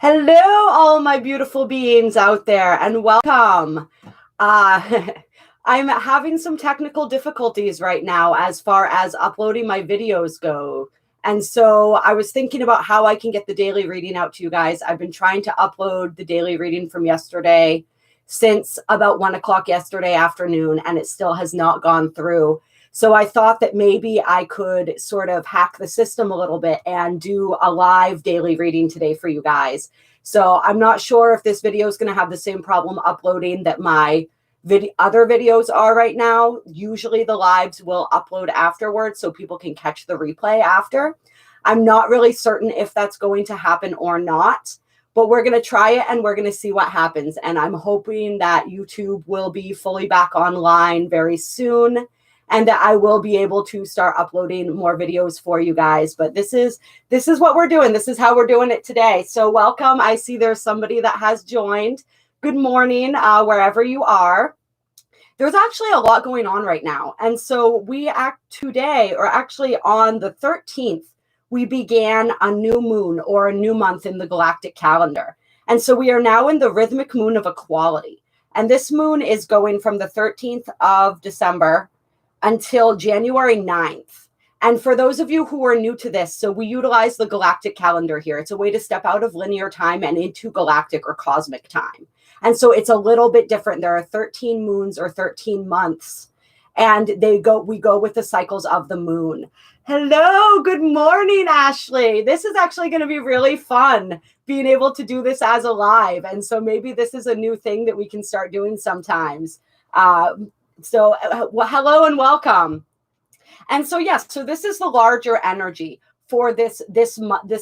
Hello, all my beautiful beings out there, and welcome. I'm having some technical difficulties right now as far as uploading my videos go. And so I was thinking about how I can get the daily reading out to you guys. I've been trying to upload the daily reading from yesterday since about 1 o'clock yesterday afternoon, and it still has not gone through. So I thought that maybe I could sort of hack the system a little bit and do a live daily reading today for you guys. So I'm not sure if this video is going to have the same problem uploading that my other videos are right now. Usually the lives will upload afterwards so people can catch the replay after. I'm not really certain if that's going to happen or not, but we're going to try it and we're going to see what happens. And I'm hoping that YouTube will be fully back online very soon, and that I will be able to start uploading more videos for you guys. But this is what we're doing. This is how we're doing it today. So welcome. I see there's somebody that has joined. Good morning, wherever you are. There's actually a lot going on right now. And so today, or actually on the 13th, we began a new moon or a new month in the galactic calendar. And so we are now in the rhythmic moon of equality. And this moon is going from the 13th of December until January 9th. And for those of you who are new to this, so we utilize the galactic calendar here. It's a way to step out of linear time and into galactic or cosmic time. And so it's a little bit different. There are 13 moons or 13 months, and we go with the cycles of the moon. Hello, good morning, Ashley. This is actually going to be really fun being able to do this as a live. And so maybe this is a new thing that we can start doing sometimes. So hello and welcome. And so, yes, so this is the larger energy for this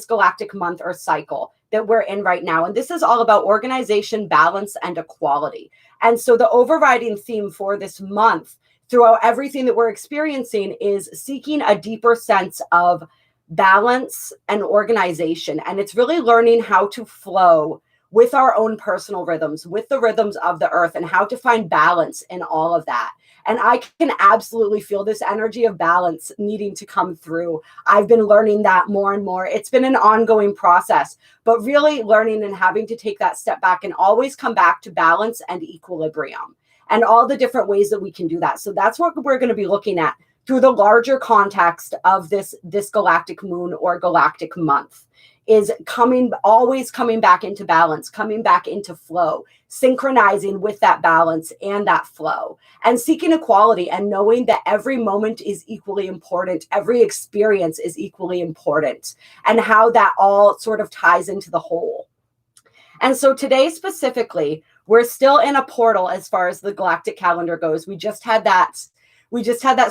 galactic month or cycle that we're in right now. And this is all about organization, balance, and equality. And so the overriding theme for this month throughout everything that we're experiencing is seeking a deeper sense of balance and organization. And it's really learning how to flow with our own personal rhythms, with the rhythms of the earth, and how to find balance in all of that. And I can absolutely feel this energy of balance needing to come through. I've been learning that more and more. It's been an ongoing process, but really learning and having to take that step back and always come back to balance and equilibrium and all the different ways that we can do that. So that's what we're going to be looking at through the larger context of this galactic moon or galactic month. Is always coming back into balance, coming back into flow, synchronizing with that balance and that flow, and seeking equality and knowing that every moment is equally important. Every experience is equally important, and how that all sort of ties into the whole. And so today specifically, we're still in a portal as far as the galactic calendar goes. We just had that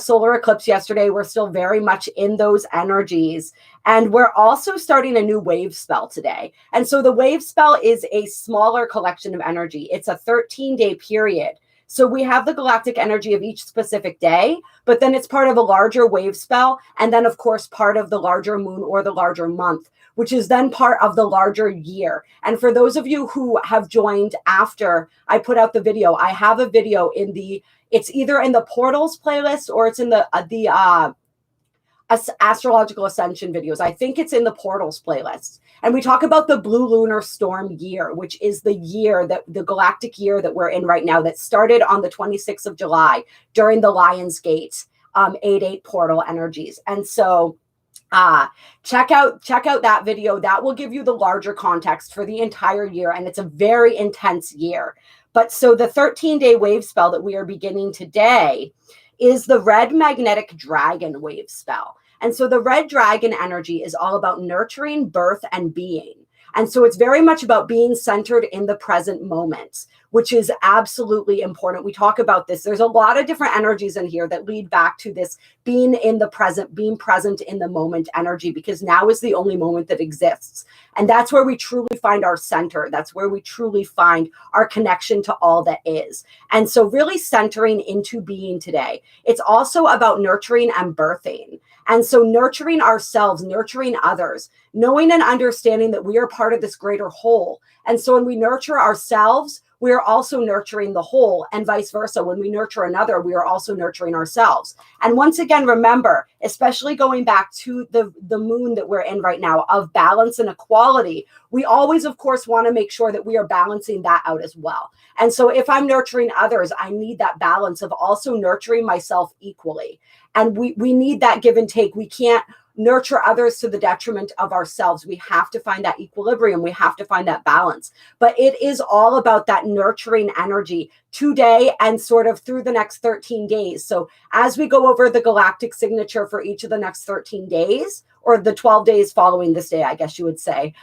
solar eclipse yesterday. We're still very much in those energies. And we're also starting a new wave spell today. And so the wave spell is a smaller collection of energy. It's a 13-day period. So we have the galactic energy of each specific day, but then it's part of a larger wave spell. And then, of course, part of the larger moon or the larger month, which is then part of the larger year. And for those of you who have joined after I put out the video, I have a video it's either in the portals playlist or it's in the astrological ascension videos. I think it's in the portals playlist. And we talk about the blue lunar storm year, which is the galactic year that we're in right now, that started on the 26th of July during the Lion's Gate 8/8 portal energies. And so check out that video. That will give you the larger context for the entire year. And it's a very intense year. But so the 13-day wave spell that we are beginning today is the red magnetic dragon wave spell. And so the red dragon energy is all about nurturing, birth, and being. And so it's very much about being centered in the present moment, which is absolutely important. We talk about this. There's a lot of different energies in here that lead back to this being in the present, being present in the moment energy, because now is the only moment that exists. And that's where we truly find our center. That's where we truly find our connection to all that is. And so really centering into being today. It's also about nurturing and birthing. And so nurturing ourselves, nurturing others, knowing and understanding that we are part of this greater whole. And so when we nurture ourselves, we are also nurturing the whole, and vice versa. When we nurture another, we are also nurturing ourselves. And once again, remember, especially going back to the moon that we're in right now of balance and equality, we always, of course, want to make sure that we are balancing that out as well. And so if I'm nurturing others, I need that balance of also nurturing myself equally. And we need that give and take. We can't nurture others to the detriment of ourselves. We have to find that equilibrium. We have to find that balance. But it is all about that nurturing energy today and sort of through the next 13 days. So as we go over the galactic signature for each of the next 13 days, or the 12 days following this day, I guess you would say,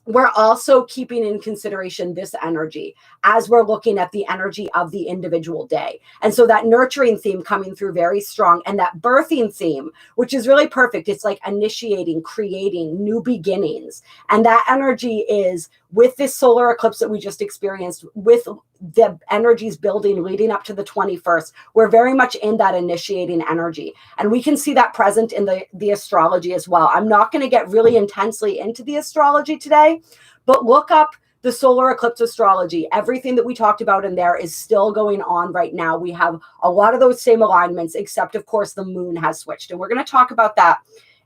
we're also keeping in consideration this energy as we're looking at the energy of the individual day. And so that nurturing theme coming through very strong, and that birthing theme, which is really perfect. It's like initiating, creating new beginnings. And that energy is with this solar eclipse that we just experienced, with the energies building leading up to the 21st, we're very much in that initiating energy. And we can see that present in the astrology as well. I'm not going to get really intensely into the astrology today, but look up the solar eclipse astrology. Everything that we talked about in there is still going on right now. We have a lot of those same alignments, except of course the moon has switched. And we're going to talk about that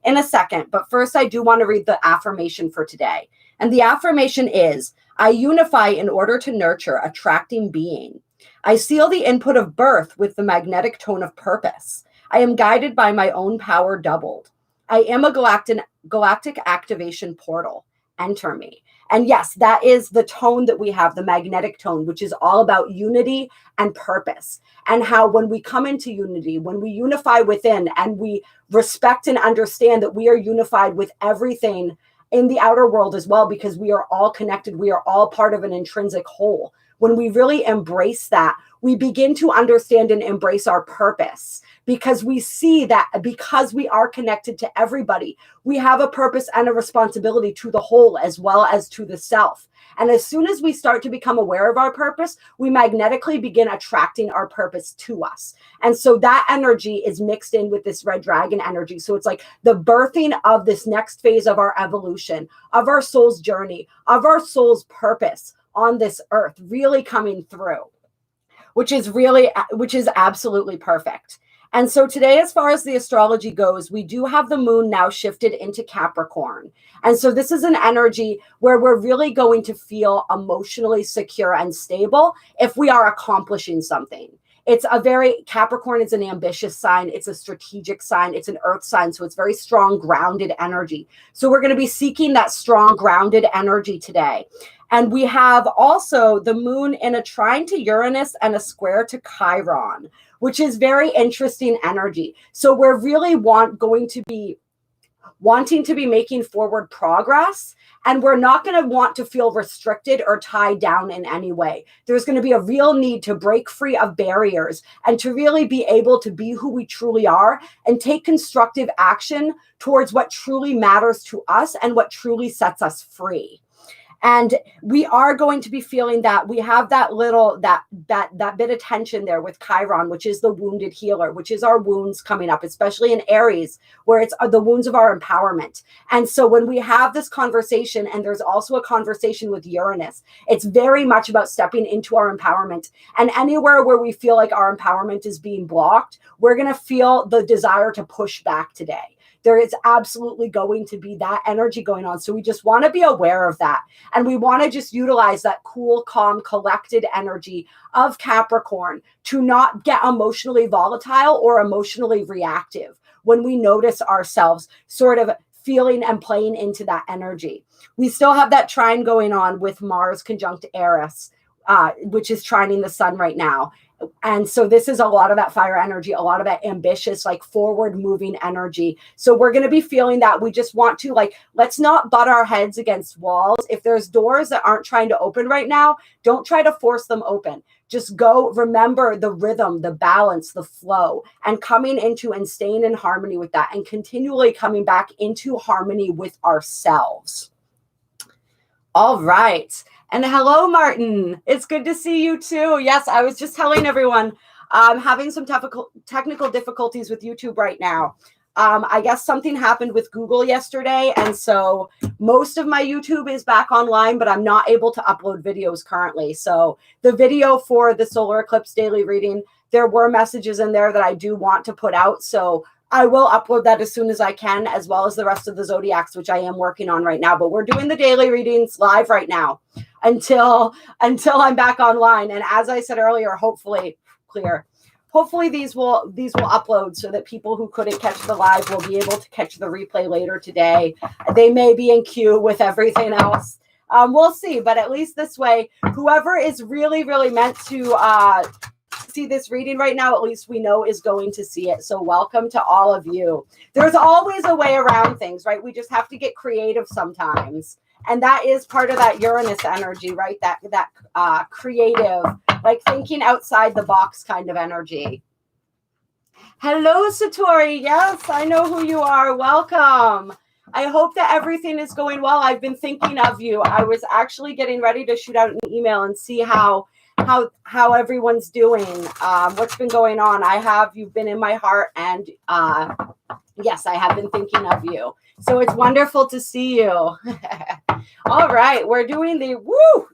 in a second. But first, I do want to read the affirmation for today. And the affirmation is, I unify in order to nurture, attracting being. I seal the input of birth with the magnetic tone of purpose. I am guided by my own power doubled. I am a galactic activation portal. Enter me. And yes, that is the tone that we have, the magnetic tone, which is all about unity and purpose. And how when we come into unity, when we unify within and we respect and understand that we are unified with everything in the outer world as well, because we are all connected. We are all part of an intrinsic whole. When we really embrace that, we begin to understand and embrace our purpose, because we see that because we are connected to everybody, we have a purpose and a responsibility to the whole as well as to the self. And as soon as we start to become aware of our purpose, we magnetically begin attracting our purpose to us. And so that energy is mixed in with this red dragon energy. So it's like the birthing of this next phase of our evolution, of our soul's journey, of our soul's purpose on this earth really coming through, which is absolutely perfect. And so today, as far as the astrology goes, we do have the moon now shifted into Capricorn. And so this is an energy where we're really going to feel emotionally secure and stable if we are accomplishing something. Capricorn is an ambitious sign. It's a strategic sign. It's an earth sign. So it's very strong, grounded energy. So we're going to be seeking that strong, grounded energy today. And we have also the moon in a trine to Uranus and a square to Chiron, which is very interesting energy. So we're really wanting to be making forward progress, and we're not going to want to feel restricted or tied down in any way. There's going to be a real need to break free of barriers and to really be able to be who we truly are and take constructive action towards what truly matters to us and what truly sets us free. And we are going to be feeling that we have that bit of tension there with Chiron, which is the wounded healer, which is our wounds coming up, especially in Aries, where it's the wounds of our empowerment. And so when we have this conversation, and there's also a conversation with Uranus, it's very much about stepping into our empowerment. And anywhere where we feel like our empowerment is being blocked, we're going to feel the desire to push back today. There is absolutely going to be that energy going on. So we just want to be aware of that. And we want to just utilize that cool, calm, collected energy of Capricorn to not get emotionally volatile or emotionally reactive when we notice ourselves sort of feeling and playing into that energy. We still have that trine going on with Mars conjunct Eris, which is trining the sun right now. And so this is a lot of that fire energy, a lot of that ambitious, like forward moving energy. So we're going to be feeling that we just want to let's not butt our heads against walls. If there's doors that aren't trying to open right now, don't try to force them open. Just go, remember the rhythm, the balance, the flow, and coming into and staying in harmony with that, and continually coming back into harmony with ourselves. All right. And hello, Martin. It's good to see you too. Yes, I was just telling everyone I'm having some technical difficulties with YouTube right now. I guess something happened with Google yesterday, and so most of my YouTube is back online, but I'm not able to upload videos currently. So the video for the solar eclipse daily reading, there were messages in there that I do want to put out. So I will upload that as soon as I can, as well as the rest of the zodiacs, which I am working on right now. But we're doing the daily readings live right now until I'm back online. And as I said earlier, hopefully these will upload so that people who couldn't catch the live will be able to catch the replay later today. They may be in queue with everything else. We'll see, but at least this way, whoever is really, really meant to see this reading right now, at least we know is going to see it. So welcome to all of you. There's always a way around things, right? We just have to get creative sometimes. And that is part of that Uranus energy, right? That creative, like thinking outside the box kind of energy. Hello, Satori. Yes, I know who you are. Welcome. I hope that everything is going well. I've been thinking of you. I was actually getting ready to shoot out an email and see how everyone's doing, what's been going on. You've been in my heart, and yes, I have been thinking of you. So it's wonderful to see you. All right, we're doing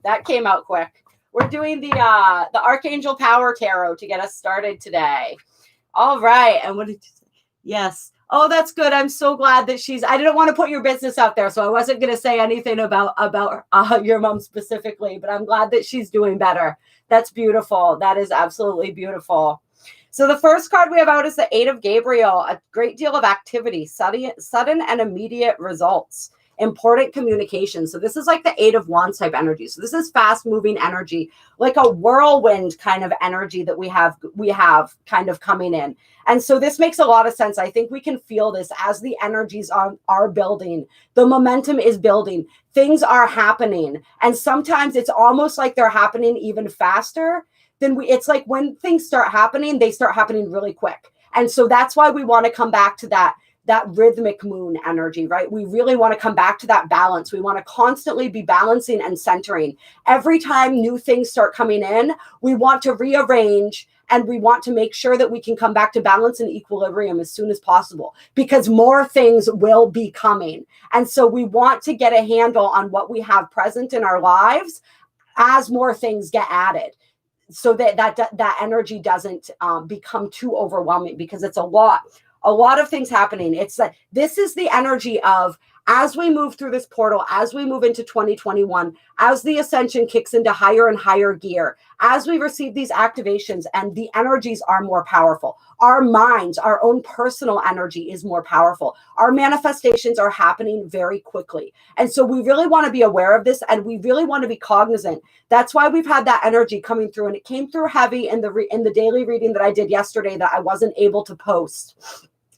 that came out quick. We're doing the Archangel Power Tarot to get us started today. All right, and what did you say? Yes. Oh, that's good. I'm so glad that I didn't want to put your business out there, so I wasn't going to say anything about your mom specifically, but I'm glad that she's doing better. That's beautiful. That is absolutely beautiful. So the first card we have out is the Eight of Gabriel, a great deal of activity, sudden and immediate results, important communication. So this is like the Eight of Wands type energy. So this is fast moving energy, like a whirlwind kind of energy that we have kind of coming in. And so this makes a lot of sense. I think we can feel this as the energies are building. The momentum is building. Things are happening. And sometimes it's almost like they're happening even faster than it's like when things start happening, they start happening really quick. And so that's why we want to come back to that rhythmic moon energy, right? We really want to come back to that balance. We want to constantly be balancing and centering. Every time new things start coming in, we want to rearrange and we want to make sure that we can come back to balance and equilibrium as soon as possible, because more things will be coming. And so we want to get a handle on what we have present in our lives as more things get added, so that energy doesn't become too overwhelming, because it's a lot of things happening. It's that this is the energy of, as we move through this portal, as we move into 2021, as the ascension kicks into higher and higher gear, as we receive these activations and the energies are more powerful, our minds, our own personal energy is more powerful. Our manifestations are happening very quickly. And so we really want to be aware of this, and we really want to be cognizant. That's why we've had that energy coming through, and it came through heavy in the daily reading that I did yesterday that I wasn't able to post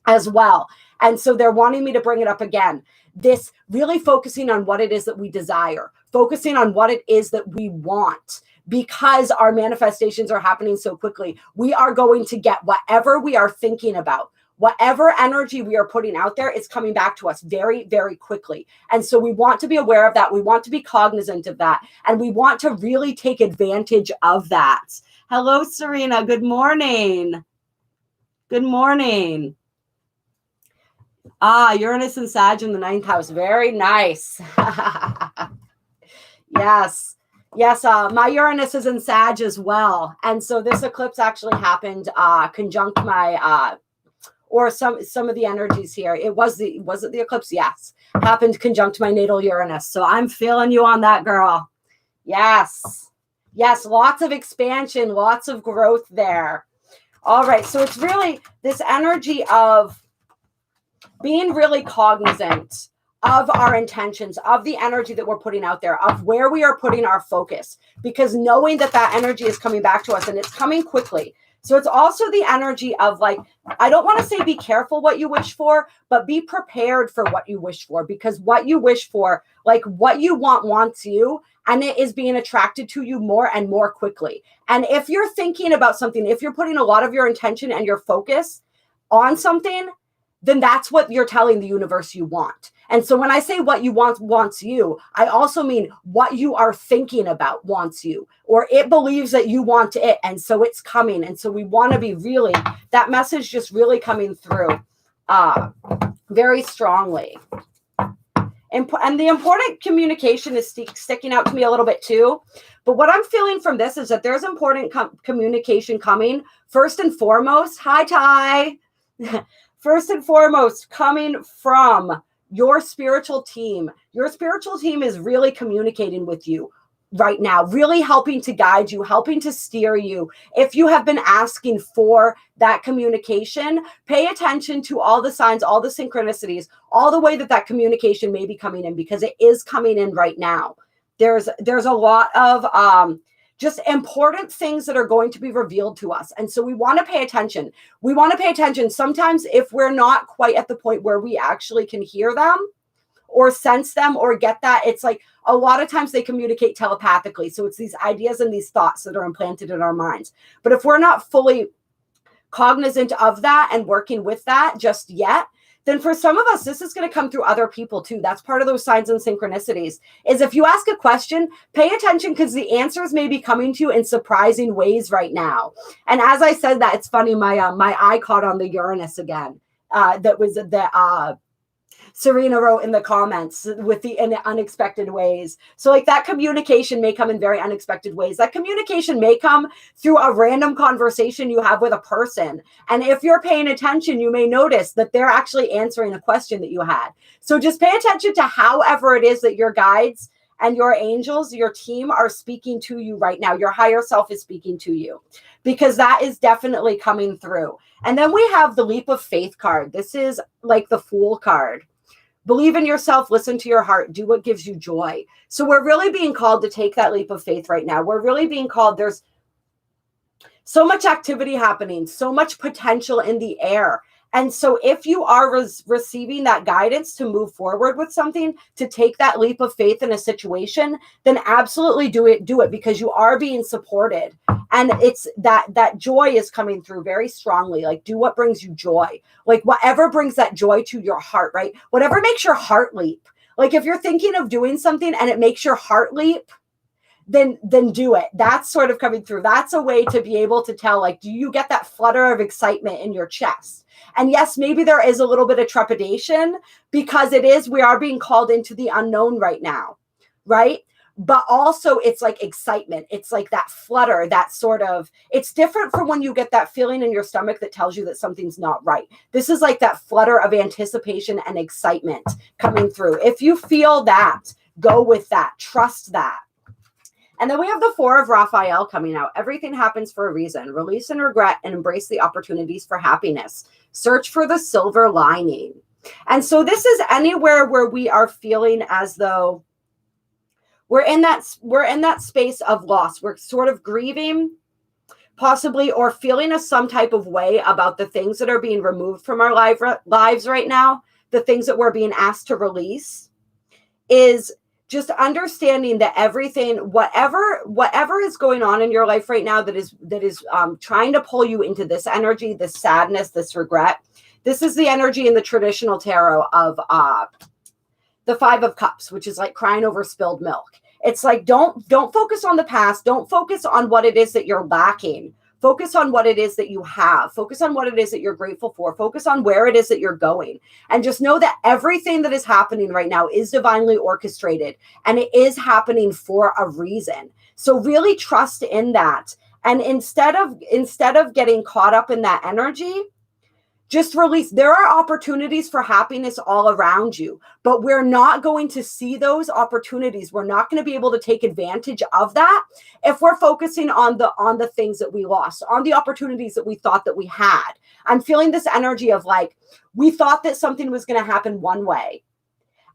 as well. And so they're wanting me to bring it up again. This really focusing on what it is that we desire, focusing on what it is that we want, because our manifestations are happening so quickly. We are going to get whatever we are thinking about, whatever energy we are putting out there is coming back to us very, very quickly. And so we want to be aware of that. We want to be cognizant of that. And we want to really take advantage of that. Hello, Serena. Good morning. Good morning. Uranus and Sag in the 9th house. Very nice. Yes. My Uranus is in Sag as well. And so this eclipse actually happened conjunct my or some of the energies here. Was it the eclipse? Yes. Happened conjunct my natal Uranus. So I'm feeling you on that, girl. Yes. Lots of expansion, lots of growth there. All right. So it's really this energy of being really cognizant of our intentions, of the energy that we're putting out there, of where we are putting our focus, because knowing that energy is coming back to us and it's coming quickly. So it's also the energy of, like, I don't want to say be careful what you wish for, but be prepared for what you wish for, because what you wish for, like what you want wants you, and it is being attracted to you more and more quickly. And if you're thinking about something, if you're putting a lot of your intention and your focus on something, then that's what you're telling the universe you want. And so when I say what you want wants you, I also mean what you are thinking about wants you, or it believes that you want it. And so it's coming. And so we want to be really, that message just really coming through. very strongly. And the important communication is sticking out to me a little bit too. But what I'm feeling from this is that there's important communication coming. First and foremost, hi, Ty. First and foremost, coming from your spiritual team. Your spiritual team is really communicating with you right now, really helping to guide you, helping to steer you. If you have been asking for that communication, pay attention to all the signs, all the synchronicities, all the way that communication may be coming in, because it is coming in right now. There's a lot of just important things that are going to be revealed to us. And so we want to pay attention. We want to pay attention. Sometimes if we're not quite at the point where we actually can hear them or sense them or get that, it's like a lot of times they communicate telepathically. So it's these ideas and these thoughts that are implanted in our minds. But if we're not fully cognizant of that and working with that just yet, then for some of us, this is going to come through other people too. That's part of those signs and synchronicities, is if you ask a question, pay attention, because the answers may be coming to you in surprising ways right now. And as I said that, it's funny, my eye caught on the Uranus again. That was the Serena wrote in the comments, with the in unexpected ways. So like that communication may come in very unexpected ways. That communication may come through a random conversation you have with a person. And if you're paying attention, you may notice that they're actually answering a question that you had. So just pay attention to however it is that your guides and your angels, your team, are speaking to you right now. Your higher self is speaking to you, because that is definitely coming through. And then we have the leap of faith card. This is like the Fool card. Believe in yourself, listen to your heart, do what gives you joy. So we're really being called to take that leap of faith right now. We're really being called. There's so much activity happening, so much potential in the air. And so if you are receiving that guidance to move forward with something, to take that leap of faith in a situation, then absolutely do it, because you are being supported. And it's that joy is coming through very strongly. Like, do what brings you joy. Like whatever brings that joy to your heart, right? Whatever makes your heart leap. Like if you're thinking of doing something and it makes your heart leap, then do it. That's sort of coming through. That's a way to be able to tell, like, do you get that flutter of excitement in your chest? And yes, maybe there is a little bit of trepidation, because we are being called into the unknown right now, right? But also it's like excitement. It's like that flutter, that sort of, it's different from when you get that feeling in your stomach that tells you that something's not right. This is like that flutter of anticipation and excitement coming through. If you feel that, go with that, trust that. And then we have the Four of Raphael coming out. Everything happens for a reason. Release and regret and embrace the opportunities for happiness. Search for the silver lining. And so this is anywhere where we are feeling as though we're in that space of loss. We're sort of grieving, possibly, or feeling some type of way about the things that are being removed from our lives right now, the things that we're being asked to release, is just understanding that everything, whatever is going on in your life right now that is trying to pull you into this energy, this sadness, this regret. This is the energy in the traditional tarot of the Five of Cups, which is like crying over spilled milk. It's like, don't focus on the past. Don't focus on what it is that you're lacking. Focus on what it is that you have. Focus on what it is that you're grateful for. Focus on where it is that you're going. And just know that everything that is happening right now is divinely orchestrated, and it is happening for a reason. So really trust in that. And instead of getting caught up in that energy, just release. There are opportunities for happiness all around you, but we're not going to see those opportunities. We're not going to be able to take advantage of that if we're focusing on the things that we lost, on the opportunities that we thought that we had. I'm feeling this energy of like, we thought that something was going to happen one way,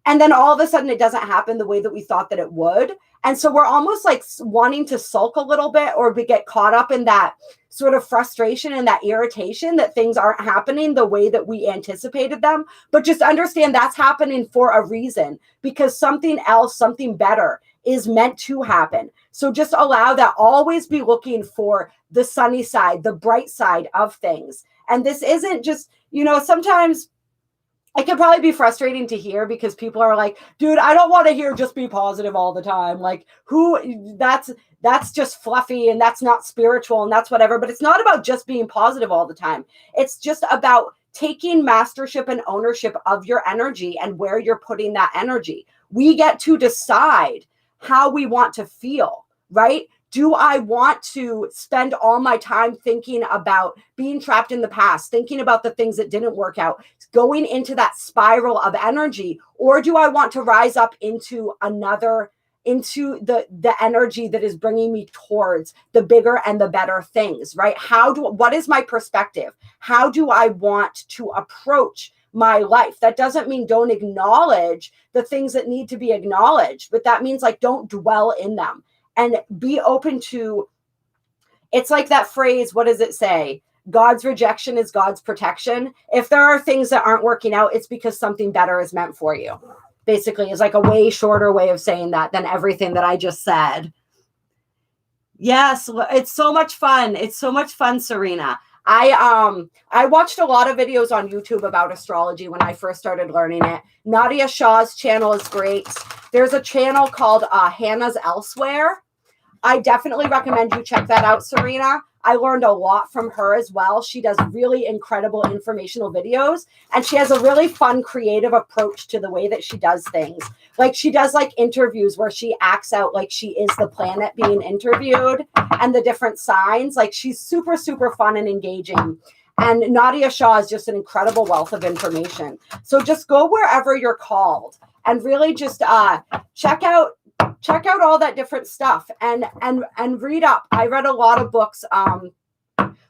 and then all of a sudden it doesn't happen the way that we thought that it would. And so we're almost like wanting to sulk a little bit, or we get caught up in that sort of frustration and that irritation that things aren't happening the way that we anticipated them. But just understand that's happening for a reason, because something else, something better is meant to happen. So just allow that. Always be looking for the sunny side, the bright side of things. And this isn't just, sometimes it can probably be frustrating to hear, because people are like, dude, I don't want to hear just be positive all the time. Like, that's just fluffy, and that's not spiritual, and that's whatever. But it's not about just being positive all the time. It's just about taking mastership and ownership of your energy and where you're putting that energy. We get to decide how we want to feel, right? Do I want to spend all my time thinking about being trapped in the past, thinking about the things that didn't work out, going into that spiral of energy? Or do I want to rise up into the energy that is bringing me towards the bigger and the better things, right? What is my perspective? How do I want to approach my life? That doesn't mean don't acknowledge the things that need to be acknowledged, but that means like don't dwell in them and be open to, it's like that phrase, what does it say? God's rejection is God's protection. If there are things that aren't working out, it's because something better is meant for you. Basically, is like a way shorter way of saying that than everything that I just said. Yes, it's so much fun. It's so much fun, Serena. I watched a lot of videos on YouTube about astrology when I first started learning it. Nadia Shah's channel is great. There's a channel called Hannah's Elsewhere. I definitely recommend you check that out, Serena. I learned a lot from her as well. She does really incredible informational videos, and she has a really fun, creative approach to the way that she does things. Like she does like interviews where she acts out like she is the planet being interviewed and the different signs. Like she's super, super fun and engaging. And Nadia Shah is just an incredible wealth of information. So just go wherever you're called and really just check out all that different stuff and read up. I read a lot of books.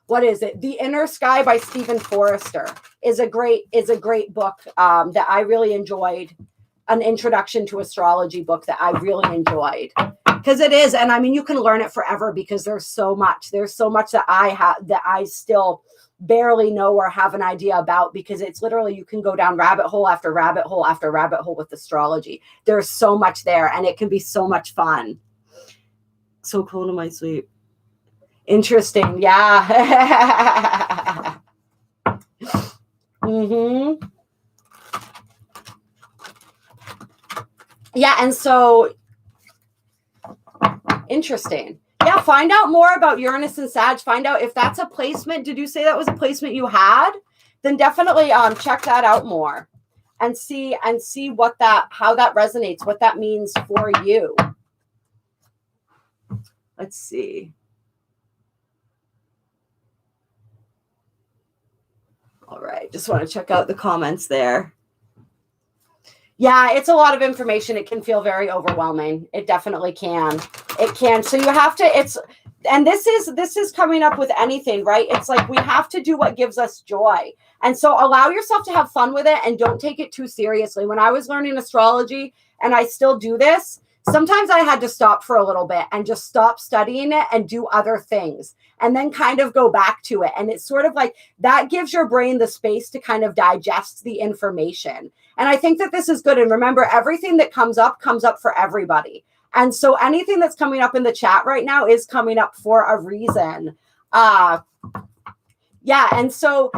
What is it? The Inner Sky by Stephen Forrester is a great book that I really enjoyed. An introduction to astrology book that I really enjoyed, because it is, and I mean, you can learn it forever because there's so much that I still barely know or have an idea about, because it's literally, you can go down rabbit hole after rabbit hole after rabbit hole with astrology. There's so much there, and it can be so much fun. So cool to my sleep. Interesting. Yeah. Mm-hmm. Yeah, and so interesting. Yeah, find out more about Uranus and Sag. Find out if that's a placement. Did you say that was a placement you had? Then definitely check that out more and see how that resonates, what that means for you. Let's see. All right, just want to check out the comments there. Yeah, it's a lot of information. It can feel very overwhelming. It definitely can. It can. So you have to, and this is coming up with anything, right? It's like we have to do what gives us joy. And so allow yourself to have fun with it and don't take it too seriously. When I was learning astrology, and I still do this, sometimes I had to stop for a little bit and just stop studying it and do other things and then kind of go back to it. And it's sort of like that gives your brain the space to kind of digest the information. And I think that this is good. And remember, everything that comes up for everybody. And so anything that's coming up in the chat right now is coming up for a reason. Yeah. And so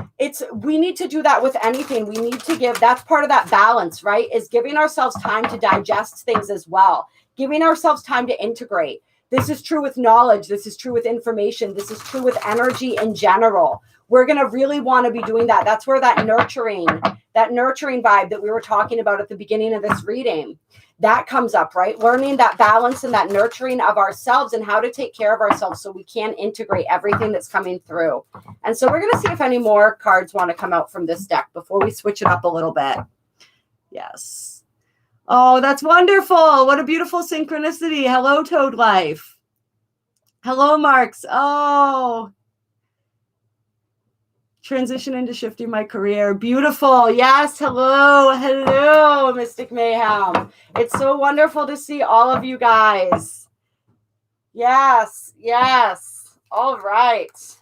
we need to do that with anything. We need to that's part of that balance, right? Is giving ourselves time to digest things as well. Giving ourselves time to integrate. This is true with knowledge. This is true with information. This is true with energy in general. We're going to really want to be doing that. That's where that nurturing vibe that we were talking about at the beginning of this reading, that comes up, right? Learning that balance and that nurturing of ourselves and how to take care of ourselves so we can integrate everything that's coming through. And so we're going to see if any more cards want to come out from this deck before we switch it up a little bit. Yes. Oh, that's wonderful. What a beautiful synchronicity. Hello, Toad Life. Hello, Marks. Oh, transition into shifting my career. Beautiful. Yes. Hello, Mystic Mayhem. It's so wonderful to see all of you guys. Yes. All right.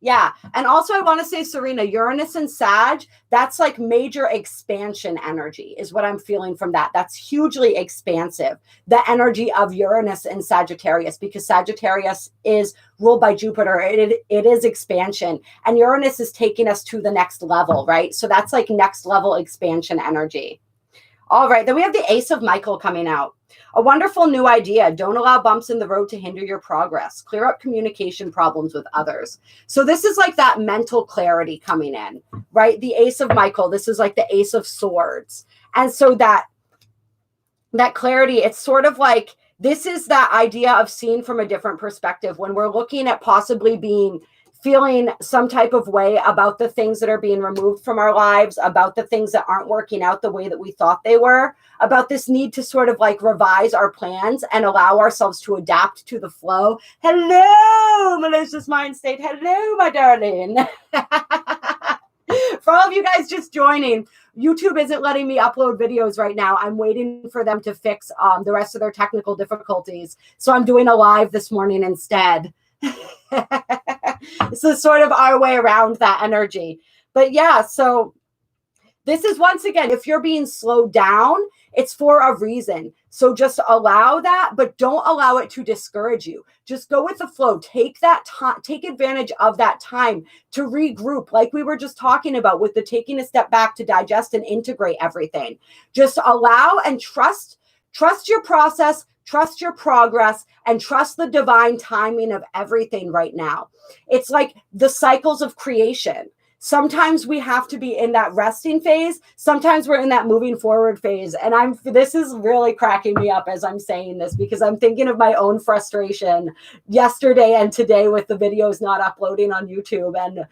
Yeah. And also I want to say, Serena, Uranus and Sag, that's like major expansion energy is what I'm feeling from that. That's hugely expansive. The energy of Uranus and Sagittarius, because Sagittarius is ruled by Jupiter. It is expansion. And Uranus is taking us to the next level, right? So that's like next level expansion energy. All right, then we have the Ace of Michael coming out. A wonderful new idea. Don't allow bumps in the road to hinder your progress. Clear up communication problems with others. So this is like that mental clarity coming in, right? The Ace of Michael, this is like the Ace of Swords. And so that clarity, it's sort of like, this is that idea of seeing from a different perspective when we're looking at possibly feeling some type of way about the things that are being removed from our lives, about the things that aren't working out the way that we thought they were, about this need to sort of like revise our plans and allow ourselves to adapt to the flow. Hello, malicious mind state. Hello, my darling. For all of you guys just joining, YouTube isn't letting me upload videos right now. I'm waiting for them to fix the rest of their technical difficulties. So I'm doing a live this morning instead. This is sort of our way around that energy. But yeah, so this is, once again, if you're being slowed down, it's for a reason. So just allow that, but don't allow it to discourage you. Just go with the flow. Take that time, take advantage of that time to regroup, like we were just talking about with the taking a step back to digest and integrate everything. Just allow and trust your process, trust your progress, and trust the divine timing of everything right now. It's like the cycles of creation. Sometimes we have to be in that resting phase. Sometimes we're in that moving forward phase. And this is really cracking me up as I'm saying this, because I'm thinking of my own frustration yesterday and today with the videos not uploading on YouTube. And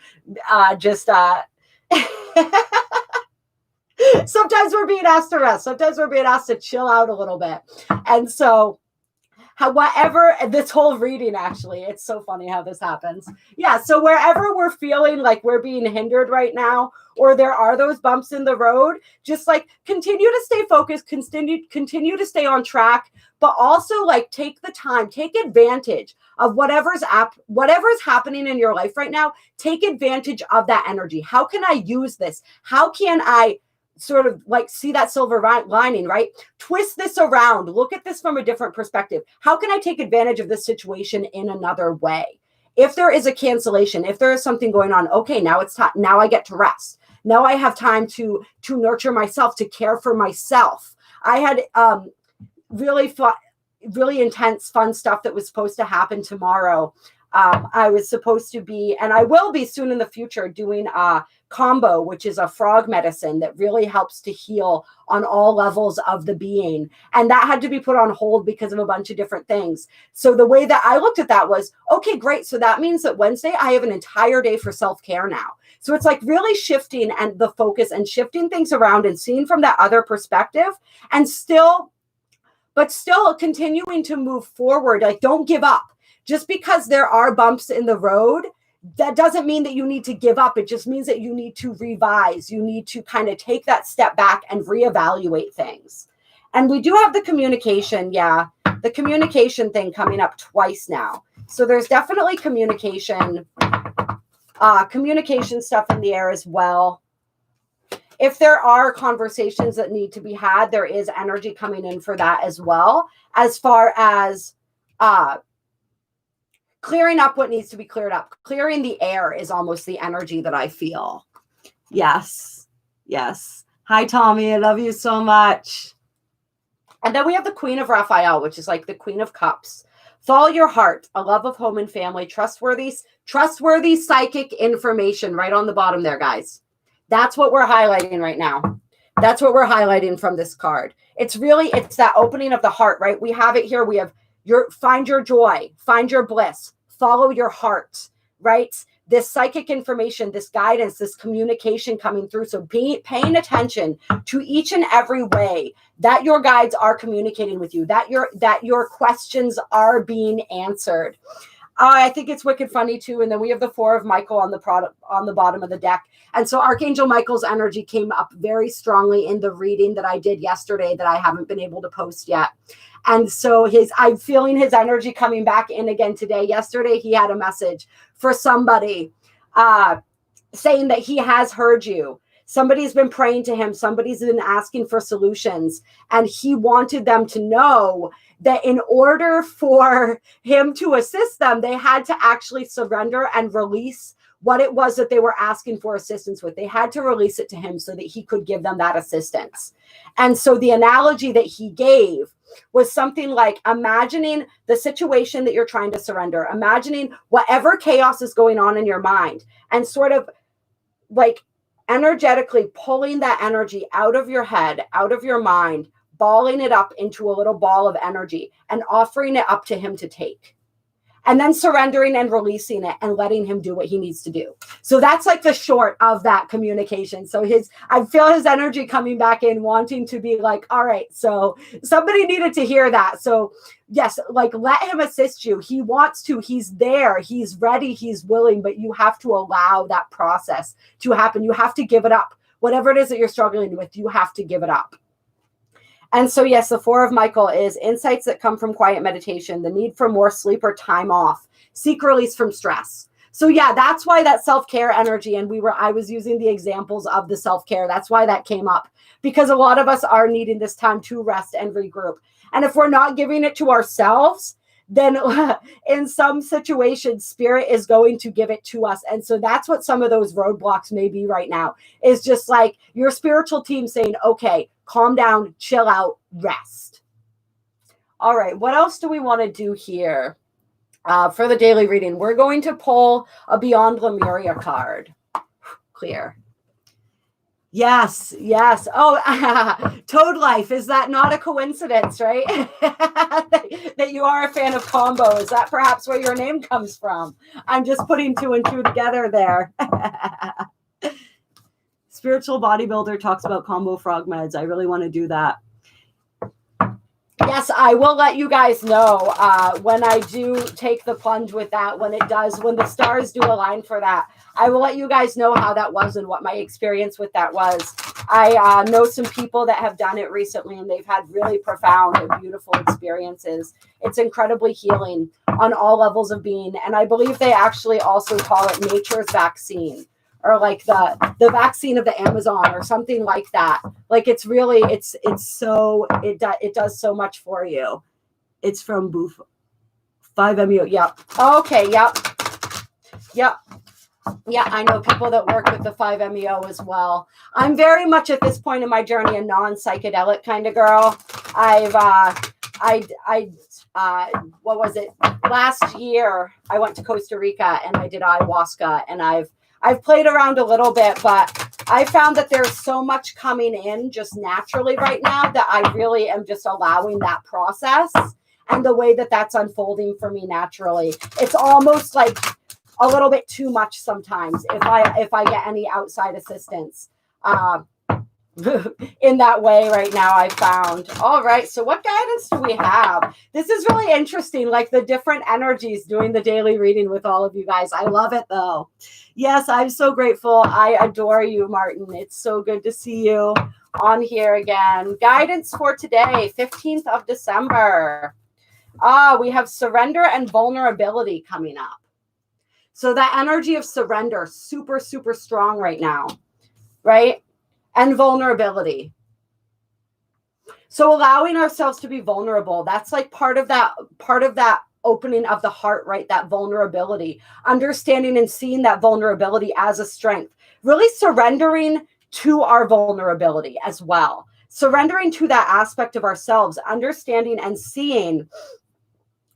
sometimes we're being asked to rest. Sometimes we're being asked to chill out a little bit. And so however, this whole reading, actually, it's so funny how this happens. Yeah, so wherever we're feeling like we're being hindered right now, or there are those bumps in the road, just like continue to stay focused, continue to stay on track, but also like take the time, take advantage of whatever's happening in your life right now. Take advantage of that energy. How can I use this? How can I sort of like see that silver lining, right? Twist this around. Look at this from a different perspective. How can I take advantage of this situation in another way? If there is a cancellation, if there is something going on, okay, now it's time. Now I get to rest. Now I have time to nurture myself, to care for myself. I had really intense, fun stuff that was supposed to happen tomorrow. I was supposed to be, and I will be soon in the future, doing a combo, which is a frog medicine that really helps to heal on all levels of the being. And that had to be put on hold because of a bunch of different things. So the way that I looked at that was, okay, great. So that means that Wednesday I have an entire day for self-care now. So it's like really shifting and the focus and shifting things around and seeing from that other perspective, and still continuing to move forward. Like, don't give up. Just because there are bumps in the road, that doesn't mean that you need to give up. It just means that you need to revise. You need to kind of take that step back and reevaluate things. And we do have the communication. Yeah, the communication thing coming up twice now. So there's definitely communication stuff in the air as well. If there are conversations that need to be had, there is energy coming in for that as well. As far as clearing up what needs to be cleared up. Clearing the air is almost the energy that I feel. Yes. Yes. Hi, Tommy. I love you so much. And then we have the Queen of Raphael, which is like the Queen of Cups. Follow your heart, a love of home and family, trustworthy psychic information right on the bottom there, guys. That's what we're highlighting right now. That's what we're highlighting from this card. It's that opening of the heart, right? We have it here. We have find your joy, find your bliss, follow your heart, right? This psychic information, this guidance, this communication coming through. So paying attention to each and every way that your guides are communicating with you, that your questions are being answered. I think it's wicked funny too. And then we have the Four of Michael on the bottom of the deck. And so Archangel Michael's energy came up very strongly in the reading that I did yesterday that I haven't been able to post yet. And so I'm feeling his energy coming back in again today. Yesterday, he had a message for somebody saying that he has heard you. Somebody's been praying to him. Somebody's been asking for solutions. And he wanted them to know that in order for him to assist them, they had to actually surrender and release what it was that they were asking for assistance with. They had to release it to him so that he could give them that assistance. And so the analogy that he gave was something like imagining the situation that you're trying to surrender, imagining whatever chaos is going on in your mind, and sort of like energetically pulling that energy out of your head, out of your mind, balling it up into a little ball of energy and offering it up to him to take. And then surrendering and releasing it and letting him do what he needs to do. So that's like the short of that communication. So I feel his energy coming back in, wanting to be like, all right, so somebody needed to hear that. So yes, like let him assist you. He wants to, he's there, he's ready, he's willing, but you have to allow that process to happen. You have to give it up. Whatever it is that you're struggling with, you have to give it up. And so, yes, the Four of Michael is insights that come from quiet meditation, the need for more sleep or time off, seek release from stress. So yeah, that's why that self-care energy, and I was using the examples of the self-care. That's why that came up, because a lot of us are needing this time to rest and regroup. And if we're not giving it to ourselves, then in some situations, spirit is going to give it to us. And so that's what some of those roadblocks may be right now, is just like your spiritual team saying, okay, calm down, chill out, rest. All right, what else do we want to do here for the daily reading? We're going to pull a Beyond Lemuria card. Clear. Yes, yes. Oh, Toad Life. Is that not a coincidence, right? that you are a fan of combo. Is that perhaps where your name comes from? I'm just putting two and two together there. Spiritual Bodybuilder talks about combo frog meds. I really want to do that. Yes, I will let you guys know when I do take the plunge with that, when the stars do align for that. I will let you guys know how that was and what my experience with that was. I know some people that have done it recently, and they've had really profound and beautiful experiences. It's incredibly healing on all levels of being. And I believe they actually also call it nature's vaccine, or like the vaccine of the Amazon or something like that. Like it's really, it does so much for you. It's from Boof 5MEO. Yep. Okay. Yep. Yep. Yeah, I know people that work with the 5MEO as well. I'm very much at this point in my journey a non-psychedelic kind of girl. What was it? Last year I went to Costa Rica and I did ayahuasca, and I've played around a little bit, but I found that there's so much coming in just naturally right now that I really am just allowing that process and the way that that's unfolding for me naturally. It's almost like a little bit too much sometimes if I get any outside assistance in that way right now, I found. All right, so what guidance do we have? This is really interesting, like the different energies doing the daily reading with all of you guys. I love it though. Yes, I'm so grateful. I adore you, Martin. It's so good to see you on here again. Guidance for today, 15th of December. We have surrender and vulnerability coming up. So that energy of surrender, super, super strong right now, right? And vulnerability. So allowing ourselves to be vulnerable, that's like part of that opening of the heart, right? That vulnerability, understanding and seeing that vulnerability as a strength, really surrendering to our vulnerability as well. Surrendering to that aspect of ourselves, understanding and seeing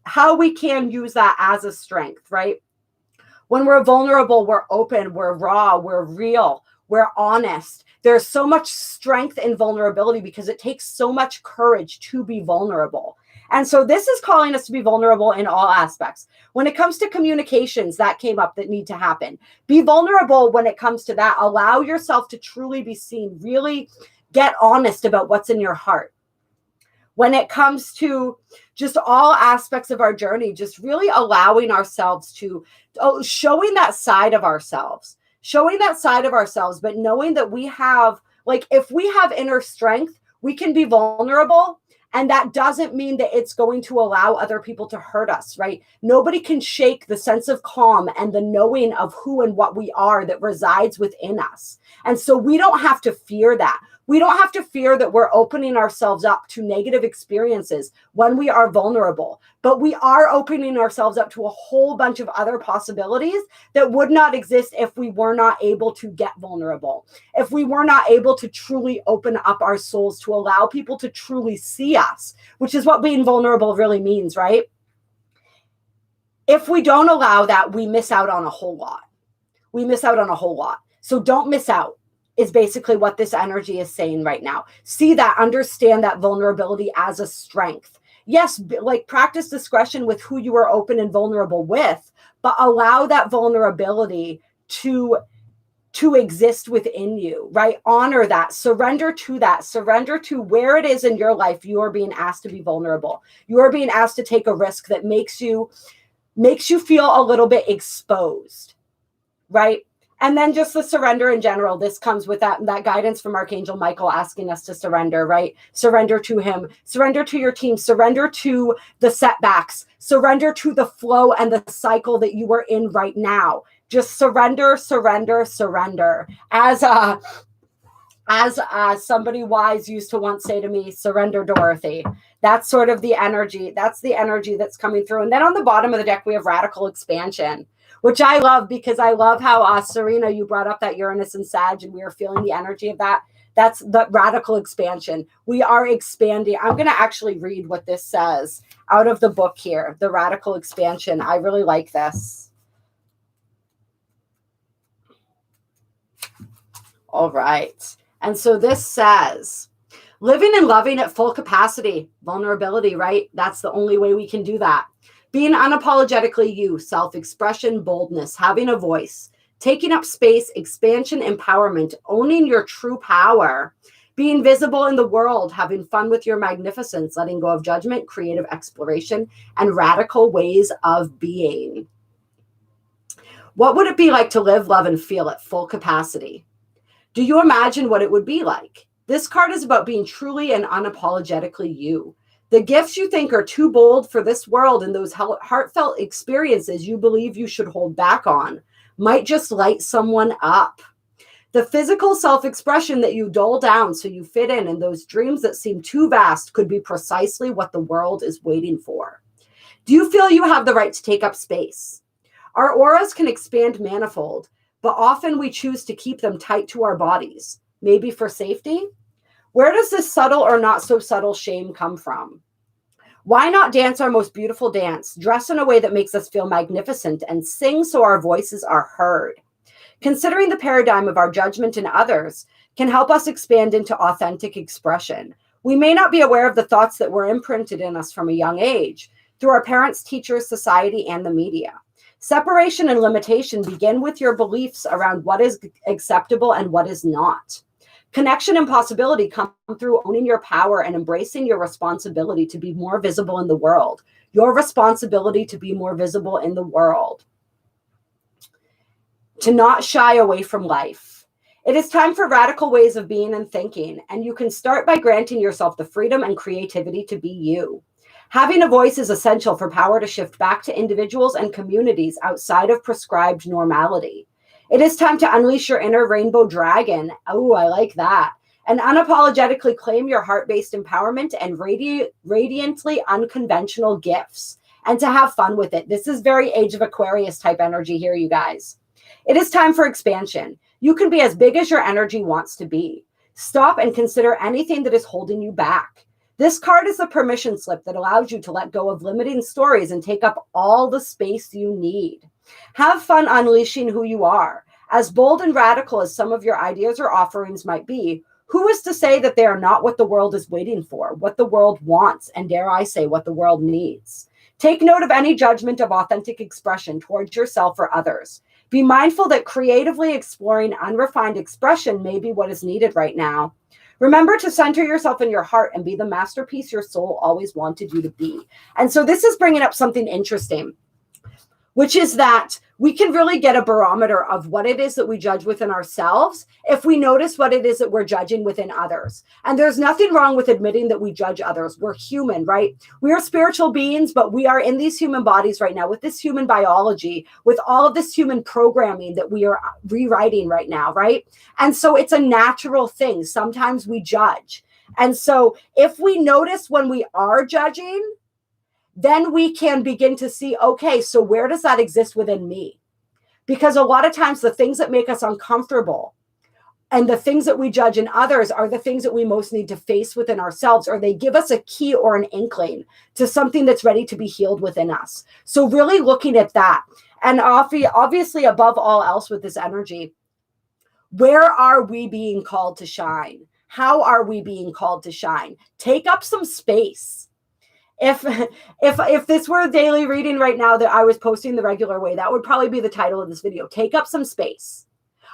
how we can use that as a strength, right? When we're vulnerable, we're open, we're raw, we're real, we're honest. There's so much strength in vulnerability because it takes so much courage to be vulnerable. And so this is calling us to be vulnerable in all aspects. When it comes to communications, that came up that need to happen. Be vulnerable when it comes to that. Allow yourself to truly be seen. Really get honest about what's in your heart. When it comes to just all aspects of our journey, just really allowing ourselves to, showing that side of ourselves, but knowing that we have, like, if we have inner strength, we can be vulnerable. And that doesn't mean that it's going to allow other people to hurt us, right? Nobody can shake the sense of calm and the knowing of who and what we are that resides within us. And so we don't have to fear that. We don't have to fear that we're opening ourselves up to negative experiences when we are vulnerable, but we are opening ourselves up to a whole bunch of other possibilities that would not exist if we were not able to get vulnerable, if we were not able to truly open up our souls to allow people to truly see us, which is what being vulnerable really means, right? If we don't allow that, we miss out on a whole lot. We miss out on a whole lot. So don't miss out is basically what this energy is saying right now. See that, understand that vulnerability as a strength. Yes, like practice discretion with who you are open and vulnerable with, but allow that vulnerability to exist within you, right? Honor that, surrender to where it is in your life you are being asked to be vulnerable. You are being asked to take a risk that makes you feel a little bit exposed, right? And then just the surrender in general. This comes with that guidance from Archangel Michael asking us to surrender, right? Surrender to him, surrender to your team, surrender to the setbacks, surrender to the flow and the cycle that you are in right now. Just surrender, surrender, surrender. As somebody wise used to once say to me, surrender, Dorothy. That's sort of the energy. That's the energy that's coming through. And then on the bottom of the deck, we have radical expansion, which I love because I love how, Serena, you brought up that Uranus and Sag, and we are feeling the energy of that. That's the radical expansion. We are expanding. I'm going to actually read what this says out of the book here, the radical expansion. I really like this. All right. And so this says, living and loving at full capacity, vulnerability, right? That's the only way we can do that. Being unapologetically you, self-expression, boldness, having a voice, taking up space, expansion, empowerment, owning your true power, being visible in the world, having fun with your magnificence, letting go of judgment, creative exploration, and radical ways of being. What would it be like to live, love, and feel at full capacity? Do you imagine what it would be like? This card is about being truly and unapologetically you. The gifts you think are too bold for this world and those heartfelt experiences you believe you should hold back on might just light someone up. The physical self-expression that you dull down so you fit in, and those dreams that seem too vast could be precisely what the world is waiting for. Do you feel you have the right to take up space? Our auras can expand manifold, but often we choose to keep them tight to our bodies, maybe for safety. Where does this subtle or not so subtle shame come from? Why not dance our most beautiful dance, dress in a way that makes us feel magnificent, and sing so our voices are heard? Considering the paradigm of our judgment in others can help us expand into authentic expression. We may not be aware of the thoughts that were imprinted in us from a young age through our parents, teachers, society, and the media. Separation and limitation begin with your beliefs around what is acceptable and what is not. Connection and possibility come through owning your power and embracing your responsibility to be more visible in the world. Your responsibility to be more visible in the world. To not shy away from life. It is time for radical ways of being and thinking, and you can start by granting yourself the freedom and creativity to be you. Having a voice is essential for power to shift back to individuals and communities outside of prescribed normality. It is time to unleash your inner rainbow dragon. Oh, I like that. And unapologetically claim your heart-based empowerment and radiantly unconventional gifts, and to have fun with it. This is very Age of Aquarius type energy here, you guys. It is time for expansion. You can be as big as your energy wants to be. Stop and consider anything that is holding you back. This card is a permission slip that allows you to let go of limiting stories and take up all the space you need. Have fun unleashing who you are. As bold and radical as some of your ideas or offerings might be, who is to say that they are not what the world is waiting for, what the world wants, and dare I say, what the world needs? Take note of any judgment of authentic expression towards yourself or others. Be mindful that creatively exploring unrefined expression may be what is needed right now. Remember to center yourself in your heart and be the masterpiece your soul always wanted you to be. And so this is bringing up something interesting, which is that we can really get a barometer of what it is that we judge within ourselves if we notice what it is that we're judging within others. And there's nothing wrong with admitting that we judge others. We're human, right? We are spiritual beings, but we are in these human bodies right now with this human biology, with all of this human programming that we are rewriting right now, right? And so it's a natural thing. Sometimes we judge. And so if we notice when we are judging, then we can begin to see, okay, so where does that exist within me? Because a lot of times the things that make us uncomfortable and the things that we judge in others are the things that we most need to face within ourselves, or they give us a key or an inkling to something that's ready to be healed within us. So really looking at that. And obviously, above all else with this energy, where are we being called to shine? How are we being called to shine? Take up some space. If this were a daily reading right now that I was posting the regular way, that would probably be the title of this video. Take up some space.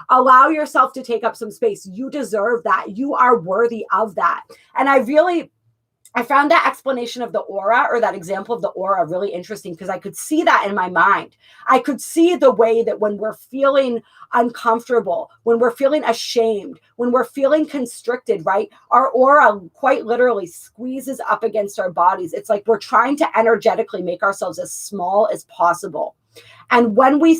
Allow yourself to take up some space. You deserve that. You are worthy of that. And I found that explanation of the aura, or that example of the aura, really interesting, because I could see that in my mind. I could see the way that when we're feeling uncomfortable, when we're feeling ashamed, when we're feeling constricted, right? Our aura quite literally squeezes up against our bodies. It's like we're trying to energetically make ourselves as small as possible. And when we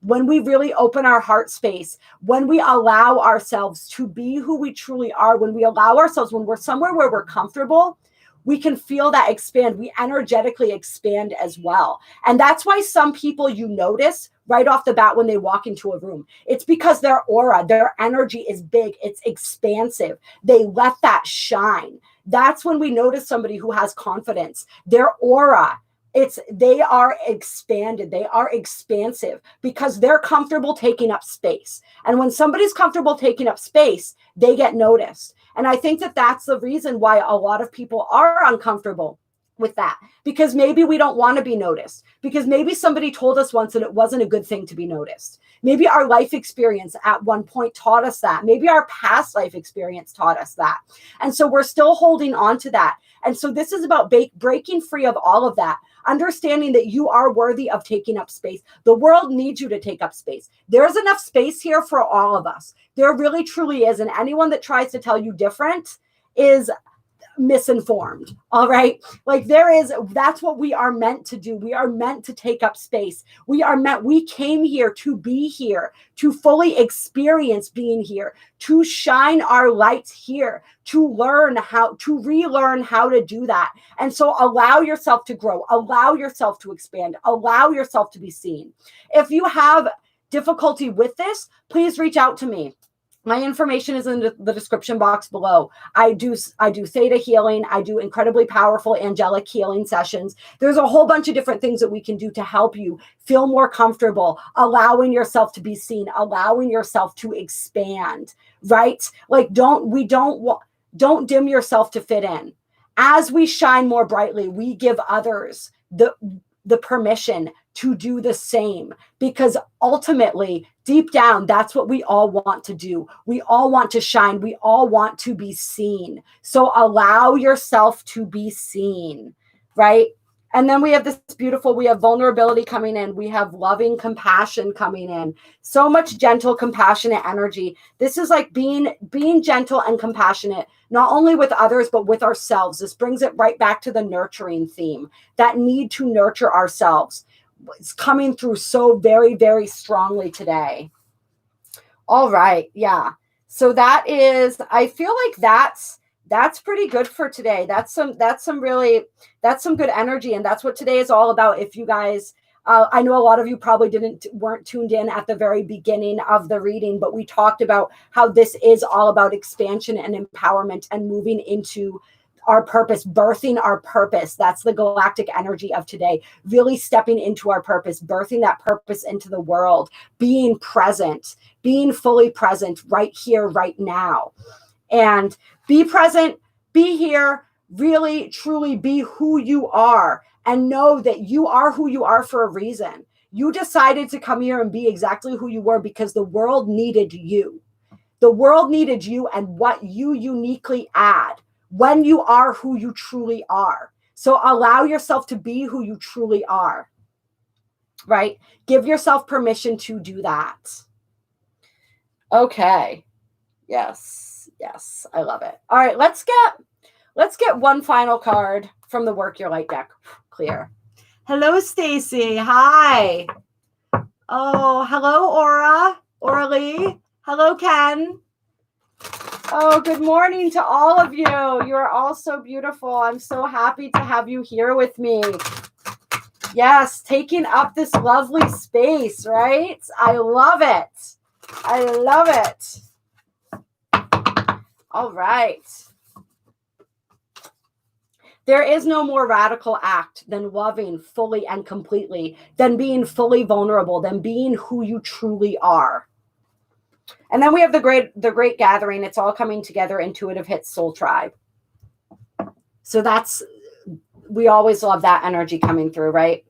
when we really open our heart space, when we allow ourselves to be who we truly are, when we allow ourselves, when we're somewhere where we're comfortable, we can feel that expand. We energetically expand as well. And that's why some people you notice right off the bat when they walk into a room. It's because their aura, their energy is big. It's expansive. They let that shine. That's when we notice somebody who has confidence. Their aura, they are expanded, they are expansive because they're comfortable taking up space. And when somebody's comfortable taking up space, they get noticed. And I think that that's the reason why a lot of people are uncomfortable with that, because maybe we don't want to be noticed, because maybe somebody told us once that it wasn't a good thing to be noticed. Maybe our life experience at one point taught us that. Maybe our past life experience taught us that. And so we're still holding on to that. And so this is about breaking free of all of that, understanding that you are worthy of taking up space. The world needs you to take up space. There's enough space here for all of us. There really, truly is. And anyone that tries to tell you different is misinformed. All right. Like that's what we are meant to do. We are meant to take up space. We came here to be here, to fully experience being here, to shine our lights here, to relearn how to do that. And so allow yourself to grow, allow yourself to expand, allow yourself to be seen. If you have difficulty with this, please reach out to me. My information is in the description box below. I do theta healing. I do incredibly powerful angelic healing sessions. There's a whole bunch of different things that we can do to help you feel more comfortable, allowing yourself to be seen, allowing yourself to expand, right? Like don't dim yourself to fit in. As we shine more brightly, we give others the permission to do the same, because ultimately, deep down, that's what we all want to do. We all want to shine. We all want to be seen. So allow yourself to be seen, right? And then we have we have vulnerability coming in. We have loving compassion coming in. So much gentle, compassionate energy. This is like being gentle and compassionate, not only with others, but with ourselves. This brings it right back to the nurturing theme, that need to nurture ourselves. It's coming through so very, very strongly today. All right. Yeah. So I feel like that's pretty good for today. That's some good energy. And that's what today is all about. If you guys, I know a lot of you probably weren't tuned in at the very beginning of the reading, but we talked about how this is all about expansion and empowerment and moving into our purpose, birthing our purpose. That's the galactic energy of today, really stepping into our purpose, birthing that purpose into the world, being present, being fully present right here, right now. And be present, be here, really, truly be who you are, and know that you are who you are for a reason. You decided to come here and be exactly who you were because the world needed you. The world needed you and what you uniquely add when you are who you truly are. So allow yourself to be who you truly are. right? Give yourself permission to do that. Okay. Yes. Yes. I love it. All right. Let's get one final card from the Work Your Light deck. Clear. Hello, Stacy. Hi. Oh, hello, Aura Lee. Hello, Ken. Oh, good morning to all of you. You are all so beautiful. I'm so happy to have you here with me. Yes, taking up this lovely space, right? I love it. I love it. All right. There is no more radical act than loving fully and completely, than being fully vulnerable, than being who you truly are. And then we have the great gathering. It's all coming together. Intuitive hits soul tribe. So we always love that energy coming through, right?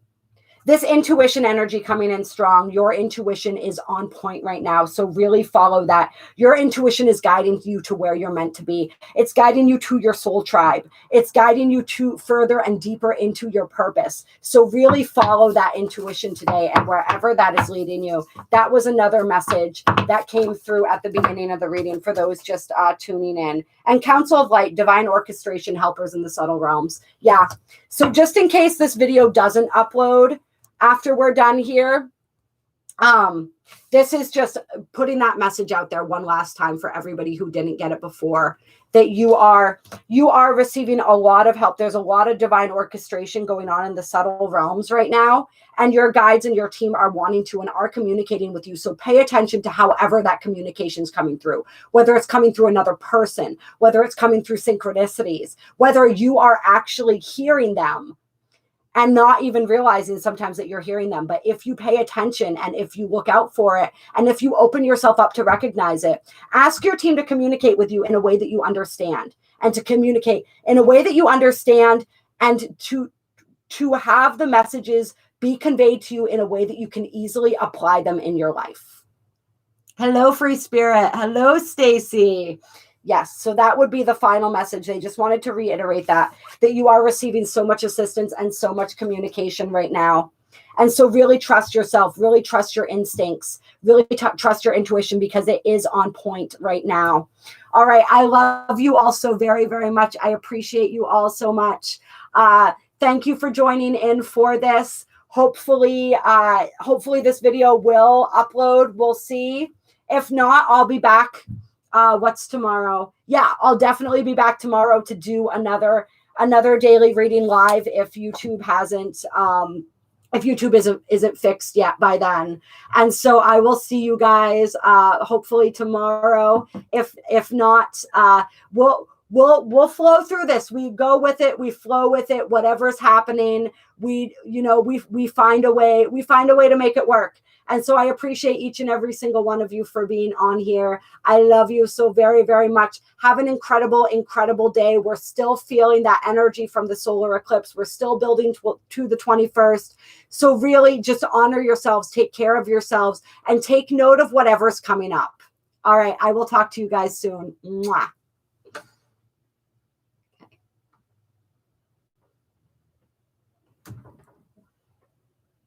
This intuition energy coming in strong. Your intuition is on point right now. So really follow that. Your intuition is guiding you to where you're meant to be. It's guiding you to your soul tribe. It's guiding you to further and deeper into your purpose. So really follow that intuition today, and wherever that is leading you. That was another message that came through at the beginning of the reading for those just tuning in. And Council of Light, divine orchestration, helpers in the subtle realms. Yeah. So just in case this video doesn't upload after we're done here, this is just putting that message out there one last time for everybody who didn't get it before, that you are receiving a lot of help. There's a lot of divine orchestration going on in the subtle realms right now, and your guides and your team are wanting to and are communicating with you. So pay attention to however that communication is coming through, whether it's coming through another person, whether it's coming through synchronicities, whether you are actually hearing them and not even realizing sometimes that you're hearing them. But if you pay attention, and if you look out for it, and if you open yourself up to recognize it, ask your team to communicate with you in a way that you understand, and to communicate in a way that you understand, and to have the messages be conveyed to you in a way that you can easily apply them in your life. Hello, Free Spirit. Hello, Stacy. Yes, so that would be the final message. They just wanted to reiterate that you are receiving so much assistance and so much communication right now. And so really trust yourself, really trust your instincts, really trust your intuition, because it is on point right now. All right, I love you all so very, very much. I appreciate you all so much. Thank you for joining in for this. Hopefully this video will upload. We'll see. If not, I'll be back. What's tomorrow? Yeah, I'll definitely be back tomorrow to do another daily reading live if YouTube hasn't if YouTube isn't fixed yet by then. And so I will see you guys hopefully tomorrow. If not, we'll flow through this. We go with it, we flow with it, whatever's happening, we find a way to make it work. And so I appreciate each and every single one of you for being on here. I love you so very, very much. Have an incredible, incredible day. We're still feeling that energy from the solar eclipse. We're still building to the 21st. So really just honor yourselves, take care of yourselves, and take note of whatever's coming up. All right. I will talk to you guys soon. Mwah.